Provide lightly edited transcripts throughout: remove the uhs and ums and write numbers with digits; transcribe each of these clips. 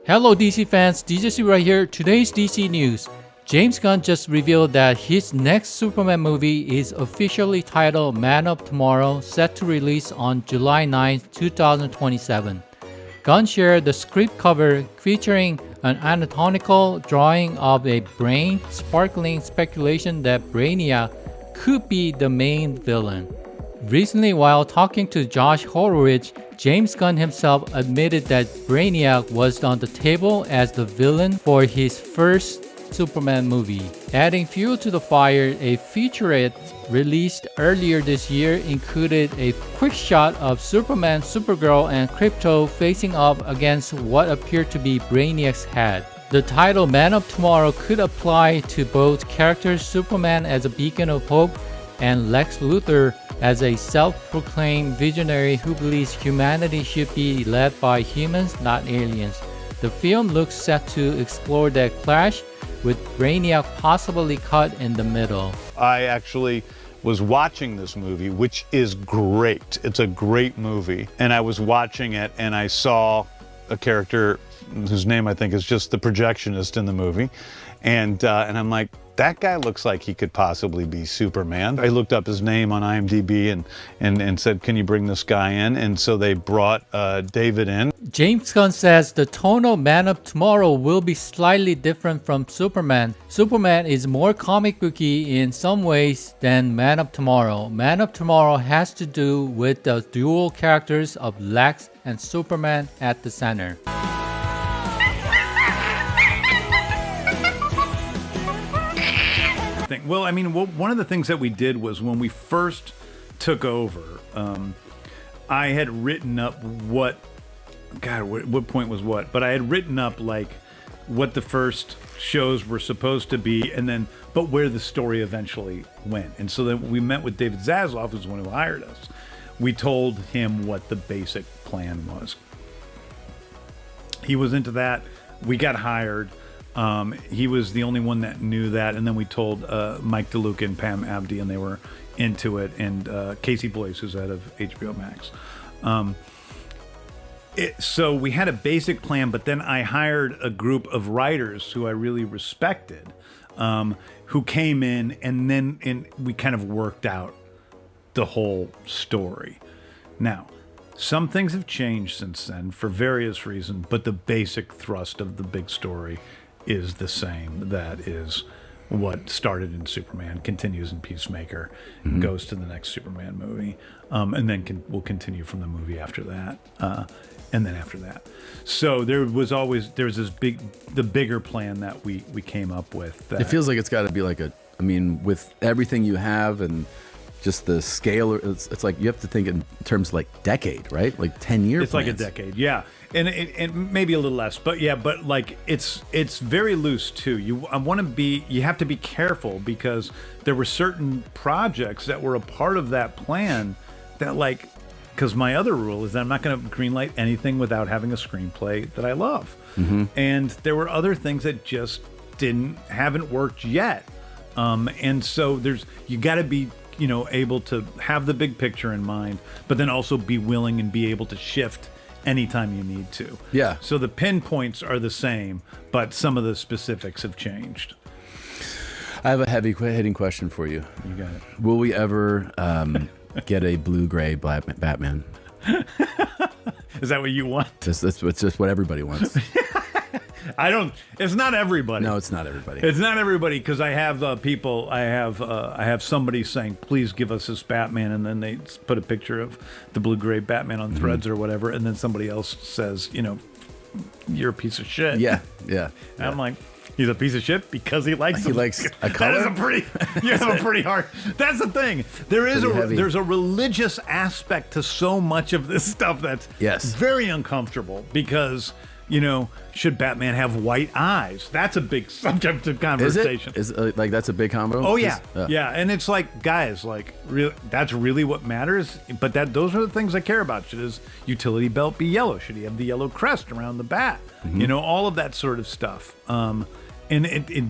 Hello DC fans, DJC right here. Today's DC news. James Gunn just revealed that his next Superman movie is officially titled Man of Tomorrow, set to release on July 9, 2027. Gunn shared the script cover featuring an anatomical drawing of a brain, sparkling speculation that Brainiac could be the main villain. Recently, while talking to Josh Horowitz, James Gunn himself admitted that Brainiac was on the table as the villain for his first Superman movie. Adding fuel to the fire, a featurette released earlier this year included a quick shot of Superman, Supergirl, and Krypto facing off against what appeared to be Brainiac's head. The title Man of Tomorrow could apply to both characters, Superman as a beacon of hope and Lex Luthor as a self-proclaimed visionary who believes humanity should be led by humans, not aliens. The film looks set to explore that clash, with Brainiac possibly cut in the middle. I actually was watching this movie, which is great. It's a great movie. And I was watching it and I saw a character whose name I think is just the projectionist in the movie. And I'm like, that guy looks like he could possibly be Superman. I looked up his name on IMDb and said, can you bring this guy in? And so they brought David in. James Gunn says the tonal Man of Tomorrow will be slightly different from Superman. Superman is more comic booky in some ways than Man of Tomorrow. Man of Tomorrow has to do with the dual characters of Lex and Superman at the center. Well, I mean, one of the things that we did was when we first took over, I had written up what point was what? But I had written up like what the first shows were supposed to be, and then but where the story eventually went. And so then we met with David Zaslav, who's the one who hired us. We told him what the basic plan was. He was into that. We got hired. He was the only one that knew that, and then we told Mike DeLuca and Pam Abdi, and they were into it, and Casey Blaze, who's out of HBO Max. So we had a basic plan, but then I hired a group of writers who I really respected, who came in, and we kind of worked out the whole story. Now, some things have changed since then for various reasons, but the basic thrust of the big story is the same. That is what started in Superman, continues in Peacemaker, goes to the next Superman movie, and then will continue from the movie after that, and then after that. So there's this the bigger plan that we came up with. It feels like it's got to be like with everything you have and just the scale, it's like you have to think in terms of like decade, right? Like 10-year It's plans. like a decade, yeah. And maybe a little less, but yeah, but like it's very loose too. You have to be careful because there were certain projects that were a part of that plan that because my other rule is that I'm not going to greenlight anything without having a screenplay that I love. And there were other things that just haven't worked yet. And so you got to be able to have the big picture in mind, but then also be willing and be able to shift anytime you need to. Yeah. So the pinpoints are the same, but some of the specifics have changed. I have a heavy-hitting question for you. You got it. Will we ever get a blue-gray Batman? Is that what you want? It's just what everybody wants. It's not everybody. No, it's not everybody. It's not everybody because I have people. I have somebody saying, "Please give us this Batman," and then they put a picture of the blue-gray Batman on Threads or whatever, and then somebody else says, "You're a piece of shit." Yeah. And I'm like, he's a piece of shit because he likes. He likes a color. You have a pretty hard. That's the thing. There's a religious aspect to so much of this stuff that's very uncomfortable because. Should Batman have white eyes? That's a big subject of conversation. Is it that's a big combo? Oh yeah, yeah. And it's like, guys, that's really what matters. But those are the things I care about. Should his utility belt be yellow? Should he have the yellow crest around the bat? All of that sort of stuff. And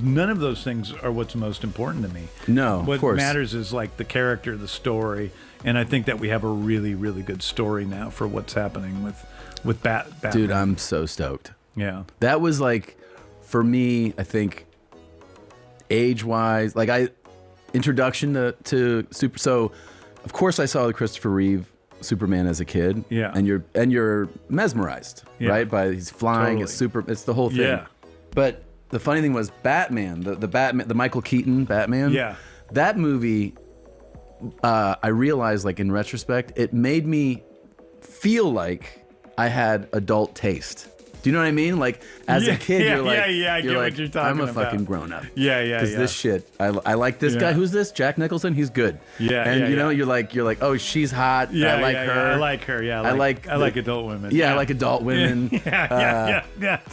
none of those things are what's most important to me. No, what of course. matters is the character, the story, and I think that we have a really, really good story now for what's happening with Batman. Dude, I'm so stoked. Yeah. That was like, for me, I think, age-wise, like introduction to super. So, of course, I saw the Christopher Reeve Superman as a kid. Yeah. And you're mesmerized, right? By he's flying, Totally. it's the whole thing. Yeah. But the funny thing was Batman, the Batman, the Michael Keaton Batman. Yeah. That movie, I realized, like in retrospect, it made me feel like I had adult taste. Do you know what I mean? Like as a kid, you're like, I get you're what like, you're talking I'm a about. fucking grown up. Yeah. Because this shit, I like this guy. Who's this? Jack Nicholson. He's good. Yeah, and yeah, you know, yeah. you're like, oh, she's hot. Yeah, I like her. I like her. Yeah, I like adult women. Yeah, I like adult women. Yeah.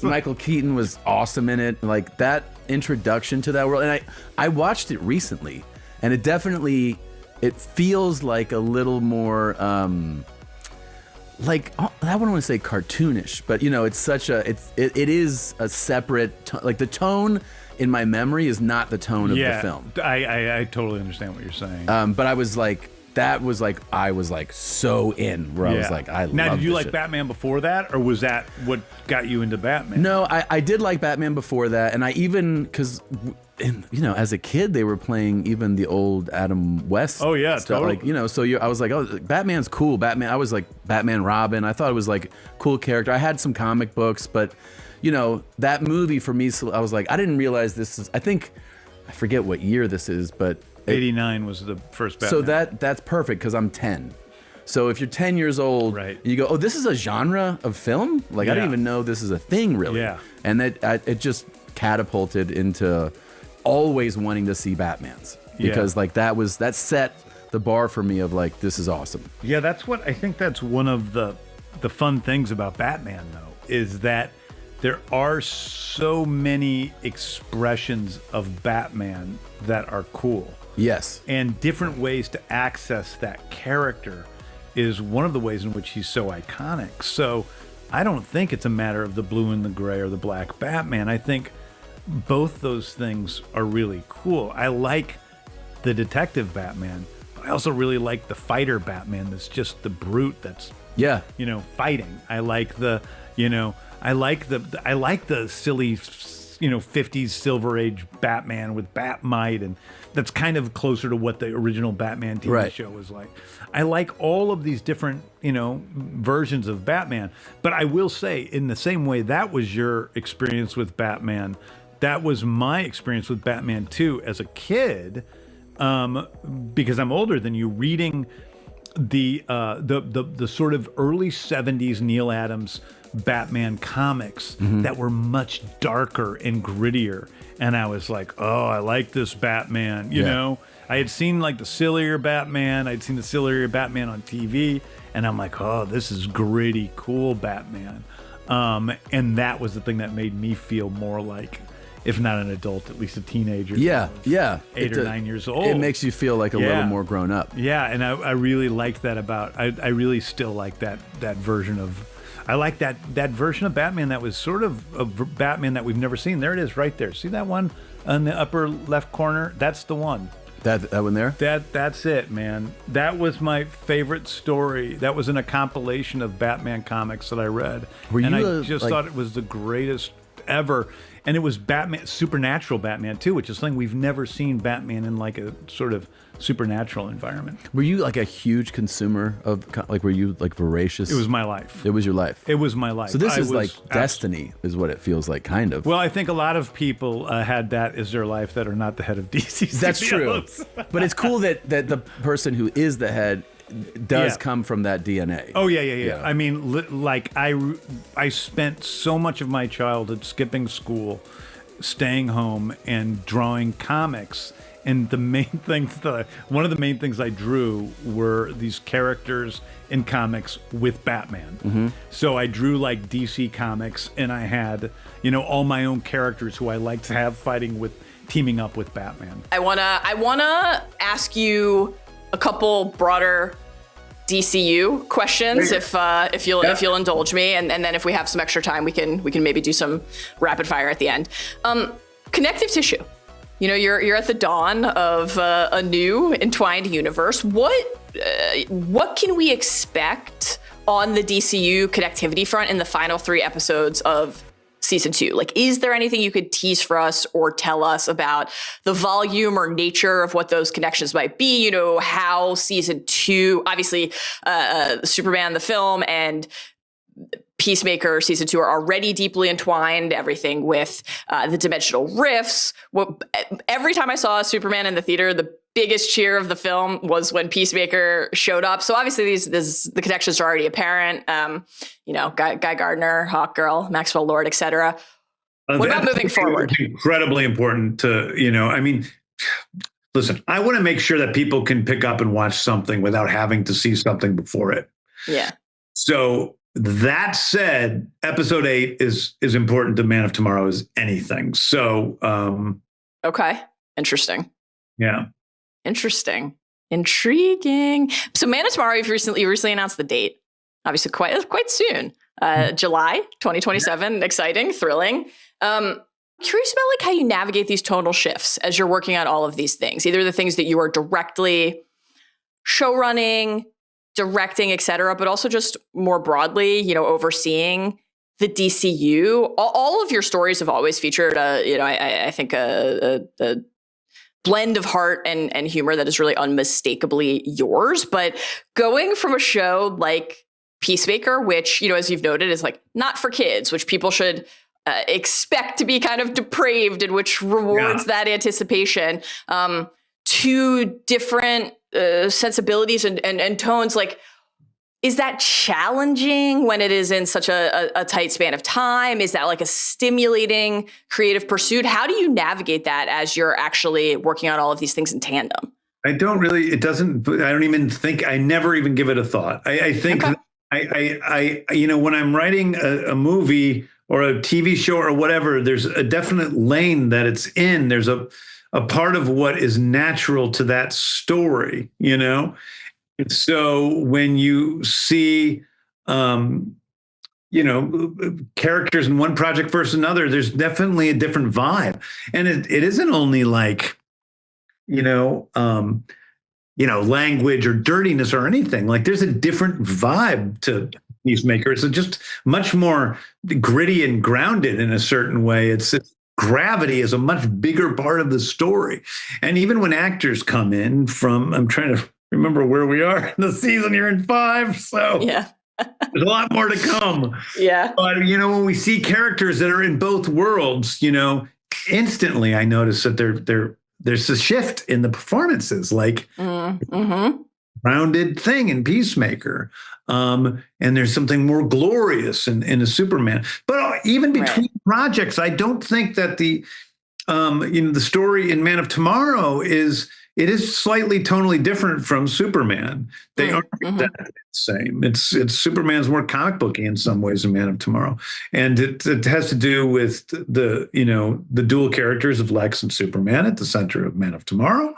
Michael Keaton was awesome in it. Like that introduction to that world, and I watched it recently, and it feels like a little more. Like I wouldn't want to say cartoonish, but you know, it's such a it is a separate like the tone in my memory is not the tone of the film. I totally understand what you're saying. But I was like, I was like so in where I was like, I love now. Did you this like shit. Batman before that, or was that what got you into Batman? No, I did like Batman before that, and I even because. You know, as a kid, they were playing even the old Adam West. Oh yeah, stuff. totally. Like, you know, so I was like, oh, Batman's cool. Batman. I was like Batman, Robin. I thought it was like a cool character. I had some comic books, but you know, that movie for me, so I was like, I didn't realize this is. I forget what year this is, but 89 was the first Batman. So that's perfect because I'm 10. So if you're 10 years old, Right. you go, oh, this is a genre of film? Like I didn't even know this is a thing, really. Yeah. And it just catapulted into always wanting to see Batmans because like that set the bar for me of like, this is awesome. Yeah, I think that's one of the fun things about Batman though, is that there are so many expressions of Batman that are cool. Yes. And different ways to access that character is one of the ways in which he's so iconic. So I don't think it's a matter of the blue and the gray or the black Batman. I think both those things are really cool. I like the detective Batman, but I also really like the fighter Batman that's just the brute that's fighting. I like the silly 50s Silver Age Batman with Batmite, and that's kind of closer to what the original Batman TV show was like. I like all of these different, versions of Batman, but I will say in the same way that was your experience with Batman, that was my experience with Batman too as a kid, because I'm older than you, reading the sort of early 70s Neil Adams Batman comics that were much darker and grittier, and I was like, oh, I like this Batman. You know, I had seen like the sillier Batman, I'd seen the sillier Batman on TV, and I'm like, oh, this is gritty, cool Batman. And that was the thing that made me feel more like, if not an adult, at least a teenager. Yeah. 8 or 9 years old. It makes you feel like a little more grown up. Yeah, and I really liked that about. I really still like that version of. I like that version of Batman that was sort of a Batman that we've never seen. There it is, right there. See that one in the upper left corner? That's the one. That one there? That's it, man. That was my favorite story. That was in a compilation of Batman comics that I read, and I just thought it was the greatest ever. And it was Batman, supernatural Batman too, which is something we've never seen Batman in like a sort of supernatural environment. Were you like a huge consumer of, like, were you like voracious? It was my life. It was your life. It was my life. So this is like destiny, is what it feels like, kind of. Well, I think a lot of people had that as their life that are not the head of DC Studios. That's true. But it's cool that the person who is the head does come from that DNA. Oh yeah. I mean, like I spent so much of my childhood skipping school, staying home, and drawing comics. And the main things one of the main things I drew were these characters in comics with Batman. So I drew like DC comics, and I had all my own characters who I liked to have teaming up with Batman. I wanna ask you a couple broader DCU questions, if you'll indulge me, and then if we have some extra time, we can maybe do some rapid fire at the end. Connective tissue. You're at the dawn of a new entwined universe. What can we expect on the DCU connectivity front in the final 3 episodes of season 2? Like, is there anything you could tease for us or tell us about the volume or nature of what those connections might be? You know, how season 2, obviously, Superman, the film, and Peacemaker season 2 are already deeply entwined, everything with the dimensional rifts. Every time I saw Superman in the theater, the biggest cheer of the film was when Peacemaker showed up. So obviously the connections are already apparent. You know, Guy Gardner, Hawkgirl, Maxwell Lord, etc. What about moving forward? Incredibly important to, you know, I mean, listen, I want to make sure that people can pick up and watch something without having to see something before it. Yeah. So that said, episode 8 is important to Man of Tomorrow as anything. So, okay. Interesting. Yeah. Interesting. Intriguing. So Man of Tomorrow, you recently announced the date. Obviously quite soon. July 2027. Exciting, thrilling. Curious about like how you navigate these tonal shifts as you're working on all of these things, either the things that you are directly show running, directing, et cetera, but also just more broadly, you know, overseeing the DCU. All of your stories have always featured I think a blend of heart and humor that is really unmistakably yours. But going from a show like Peacemaker, which, you know, as you've noted, is like not for kids, which people should expect to be kind of depraved and which rewards that anticipation, to different sensibilities and tones. Like, is that challenging when it is in such a tight span of time? Is that like a stimulating creative pursuit? How do you navigate that as you're actually working on all of these things in tandem? I don't even think, I never even give it a thought. I think, okay. You know, when I'm writing a movie or a TV show or whatever, there's a definite lane that it's in. There's a part of what is natural to that story, you know? And so when you see, you know, characters in one project versus another, there's definitely a different vibe. And it isn't only like, you know, language or dirtiness or anything. Like, there's a different vibe to Peacemaker. It's just much more gritty and grounded in a certain way. It's gravity is a much bigger part of the story. And even when actors come in from, I'm trying to remember where we are in the season, you're in 5. So yeah. There's a lot more to come. Yeah. But, you know, when we see characters that are in both worlds, you know, instantly I notice that there's a shift in the performances, like rounded thing in Peacemaker. And there's something more glorious in a Superman. But even between projects, I don't think that the story in Man of Tomorrow is slightly tonally different from Superman. They aren't exactly the same. It's Superman's more comic booky in some ways than Man of Tomorrow. And it has to do with the dual characters of Lex and Superman at the center of Man of Tomorrow,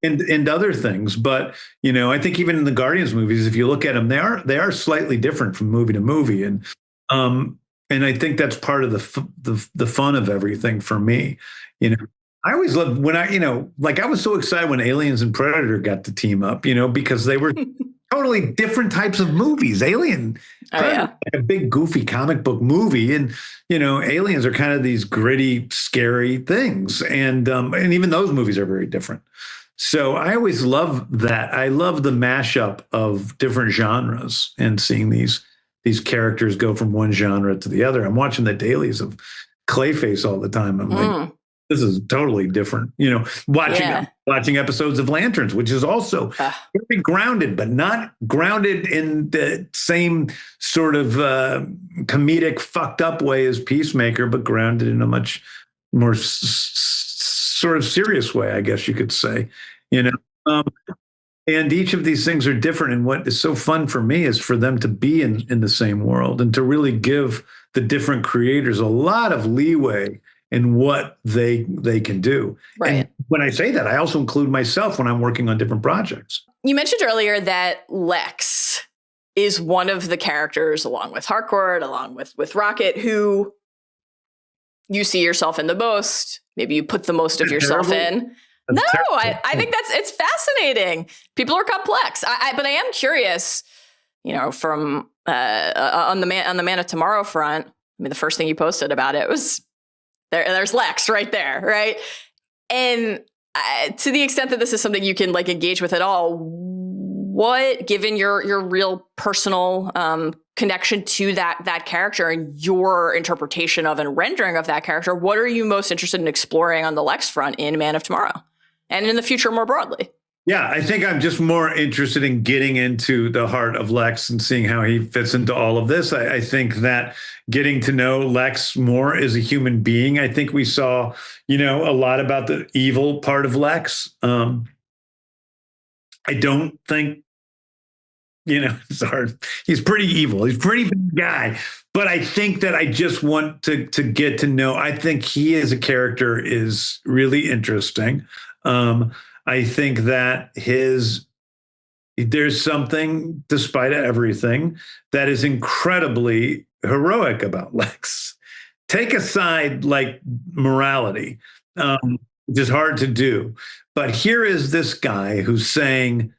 and other things. But, you know, I think even in the Guardians movies, if you look at them, they are slightly different from movie to movie. And I think that's part of the fun of everything for me, you know. I always loved when I was so excited when Aliens and Predator got to team up, you know, because they were totally different types of movies. Alien, like a big goofy comic book movie, and, you know, Aliens are kind of these gritty, scary things, and even those movies are very different. So I always love that. I love the mashup of different genres and seeing these characters go from one genre to the other. I'm watching the dailies of Clayface all the time. I'm like, this is totally different, you know, watching episodes of Lanterns, which is also very grounded, but not grounded in the same sort of comedic fucked up way as Peacemaker, but grounded in a much more sort of serious way, I guess you could say, you know. And each of these things are different. And what is so fun for me is for them to be in the same world and to really give the different creators a lot of leeway in what they can do. Right. And when I say that, I also include myself when I'm working on different projects. You mentioned earlier that Lex is one of the characters, along with Harcourt, along with Rocket, who you see yourself in the most. Maybe you put the most of yourself in. No, I think it's fascinating. People are complex. But I am curious, you know, from on the Man of Tomorrow front, mean, the first thing you posted about it was there's Lex right there, right? And to the extent that this is something you can like engage with at all, what, given your real personal connection to that character and your interpretation of and rendering of that character, what are you most interested in exploring on the Lex front in Man of Tomorrow and in the future more broadly? Yeah, I think I'm just more interested in getting into the heart of Lex and seeing how he fits into all of this. I think that getting to know Lex more as a human being, I think we saw, a lot about the evil part of Lex. I don't think, it's hard. He's pretty evil. He's a pretty big guy. But I think that I just want to get to know. I think he as a character is really interesting. I think that there's something, despite everything, that is incredibly heroic about Lex. Take aside like morality, which is hard to do. But here is this guy who's saying,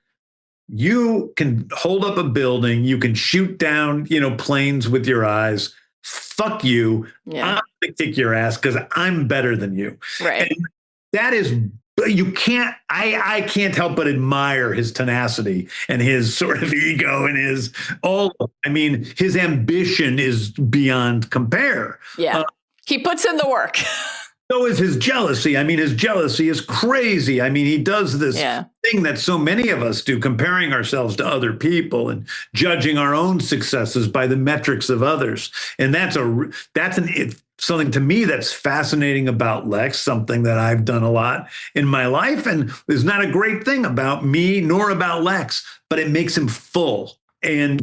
you can hold up a building, you can shoot down, planes with your eyes. Fuck you. Yeah. I'm gonna kick your ass because I'm better than you. Right. And that is, you can't, I can't help but admire his tenacity and his sort of ego and his his ambition is beyond compare. Yeah. He puts in the work. So is his jealousy. His jealousy is crazy. He does this thing that so many of us do, comparing ourselves to other people and judging our own successes by the metrics of others. And that's something to me that's fascinating about Lex, something that I've done a lot in my life and is not a great thing about me nor about Lex, but it makes him full. And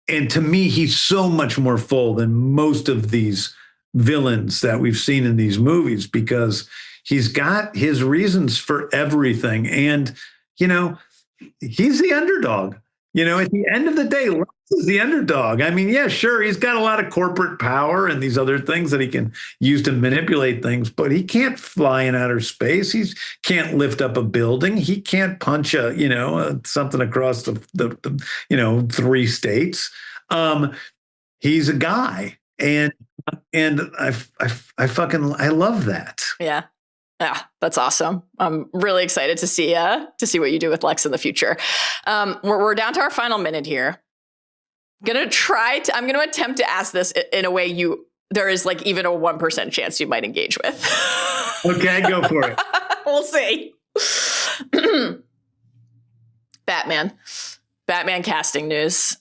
to me, he's so much more full than most of these villains that we've seen in these movies because he's got his reasons for everything. And, he's the underdog. At the end of the day, Lex is the underdog. Sure, he's got a lot of corporate power and these other things that he can use to manipulate things, but he can't fly in outer space. He can't lift up a building. He can't punch something across the 3 states. He's a guy. And I love that. Yeah. Yeah, that's awesome. I'm really excited to see what you do with Lex in the future. We're down to our final minute here. I'm going to attempt to ask this in a way there is like even a 1% chance you might engage with. Okay, go for it. We'll see. Batman casting news.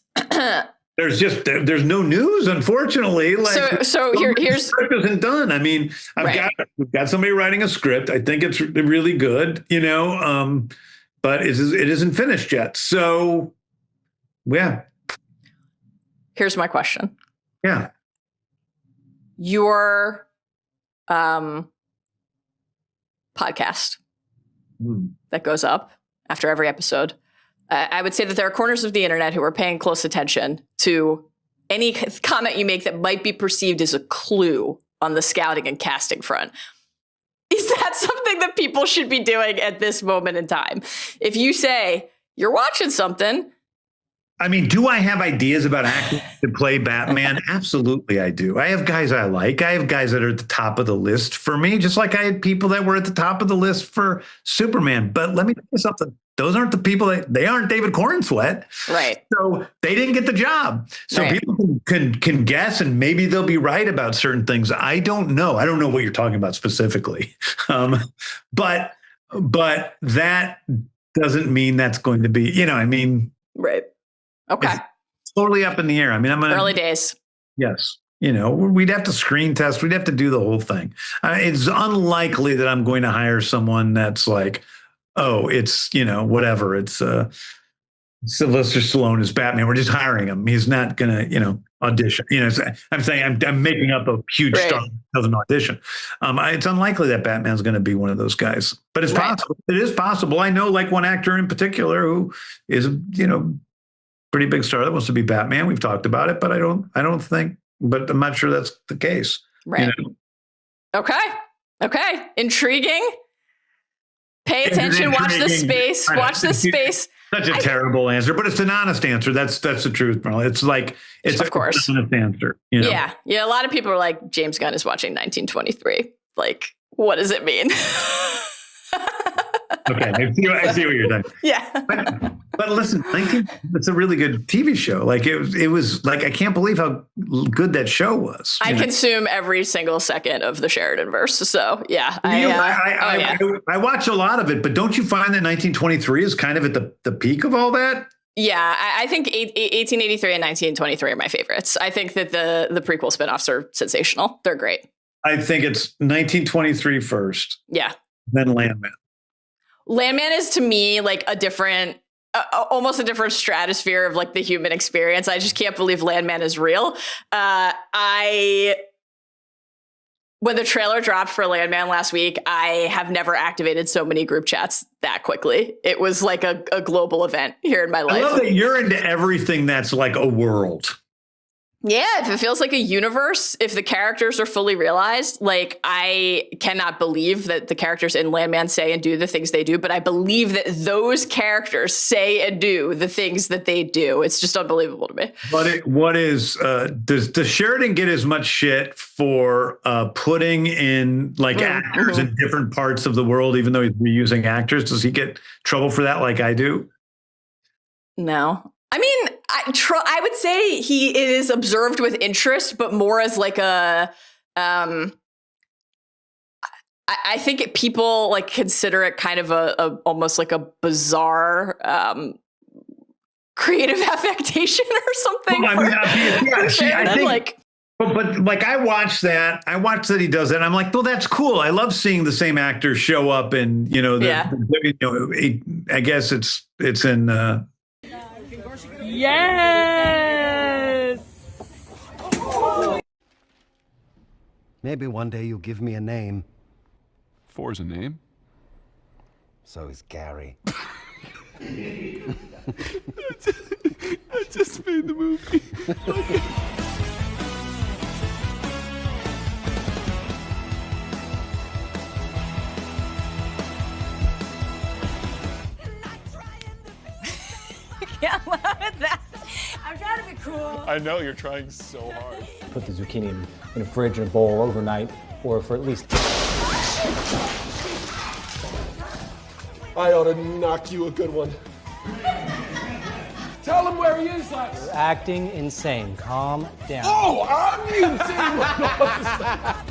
There's no news, unfortunately. So here's script isn't done. We've got somebody writing a script. I think it's really good, but it isn't finished yet. So, yeah. Here's my question. Yeah. Your podcast that goes up after every episode. I would say that there are corners of the internet who are paying close attention to any comment you make that might be perceived as a clue on the scouting and casting front. Is that something that people should be doing at this moment in time? If you say you're watching something. Do I have ideas about acting to play Batman? Absolutely, I do. I have guys I like. I have guys that are at the top of the list for me, just like I had people that were at the top of the list for Superman. But let me tell you something. Those aren't the people they aren't David Cornsweet. Right. So they didn't get the job. So right. People can guess and maybe they'll be right about certain things. I don't know. I don't know what you're talking about specifically. But that doesn't mean that's going to be, Right. Okay. It's totally up in the air. Early days. Yes. We'd have to screen test. We'd have to do the whole thing. It's unlikely that I'm going to hire someone that's like, oh, it's, whatever. It's Sylvester Stallone is Batman. We're just hiring him. He's not going to, audition. I'm saying I'm making up a huge star that doesn't audition. It's unlikely that Batman's going to be one of those guys, but it's possible. It is possible. I know like one actor in particular who is, pretty big star that wants to be Batman. We've talked about it, but I don't think, but I'm not sure that's the case. Right. Okay. Intriguing. Pay attention. Watch this space. Such a terrible answer, but it's an honest answer. That's the truth, Marla. It's like it's Of course. an honest answer. You know? Yeah. A lot of people are like, James Gunn is watching 1923. Like, what does it mean? Okay, I see what you're saying. Yeah. But listen, it's a really good TV show. Like it was like, I can't believe how good that show was. I consume every single second of the Sheridan verse. So yeah, I watch a lot of it, but don't you find that 1923 is kind of at the peak of all that? Yeah, I think 1883 and 1923 are my favorites. I think that the prequel spinoffs are sensational. They're great. I think it's 1923 first. Yeah. Then Landman. Landman is to me like a different, almost a different stratosphere of like the human experience. I just can't believe Landman is real. When the trailer dropped for Landman last week, I have never activated so many group chats that quickly. It was like a global event here in my life. I love that you're into everything that's like a world. Yeah, if it feels like a universe, if the characters are fully realized, like I cannot believe that the characters in Landman say and do the things they do, but I believe that those characters say and do the things that they do. It's just unbelievable to me. But does Sheridan get as much shit for putting in like actors in different parts of the world, even though he's reusing actors? Does he get trouble for that like I do? No. I mean, I would say it is observed with interest, but more as like a, I think people like consider it kind of a almost like a bizarre creative affectation or something. Well, I think, but like I watched that he does that. And I'm like, well, that's cool. I love seeing the same actors show up, and I guess it's in. Yes! Maybe one day you'll give me a name. Four's a name? So is Gary. I just made the movie. Yeah, laugh at that. I'm trying to be cool. I know, you're trying so hard. Put the zucchini in a fridge in a bowl overnight, or for at least... I ought to knock you a good one. Tell him where he is, Lex. You're acting insane. Calm down. Oh, I'm insane.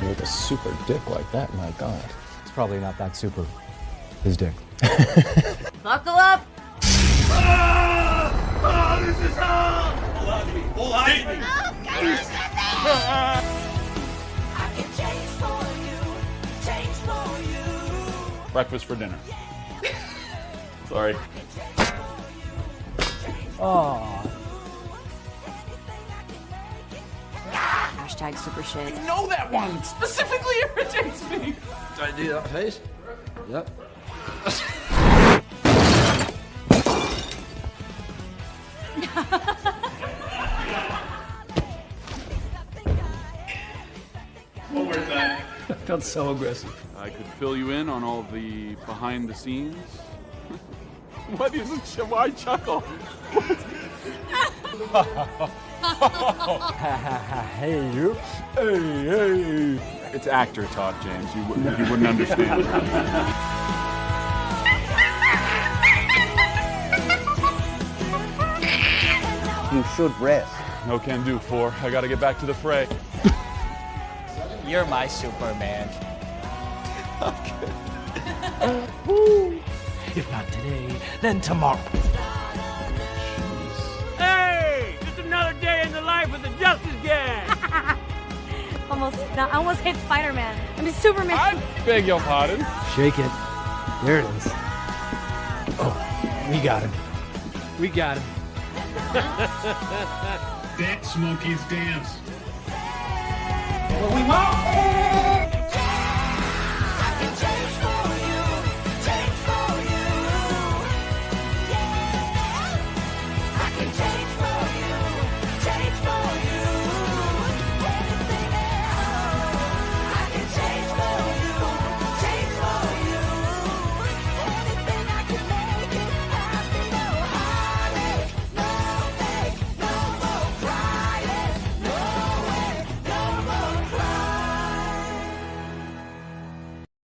With a super dick like that, my God. It's probably not that super. His dick. Buckle up. Oh, this is hell! Hold on to me. Hold on to me. I can change for you. Breakfast for dinner. Sorry. Oh. Hashtag super shit. You know that one specifically irritates me. Did I do that face? Yep. One more time. I felt so aggressive. I could fill you in on all the behind the scenes. What is it? Why chuckle? Hey, you. Hey. It's actor talk, James. You wouldn't understand. You should rest. No can do, Four. I gotta get back to the fray. You're my Superman. If not today, then tomorrow. Hey, just another day in the life of the Justice Gang. I almost hit Spider-Man. I mean, Superman. I beg your pardon. Shake it. There it is. Oh, we got him. We got him. Dance, monkeys, dance. What we want?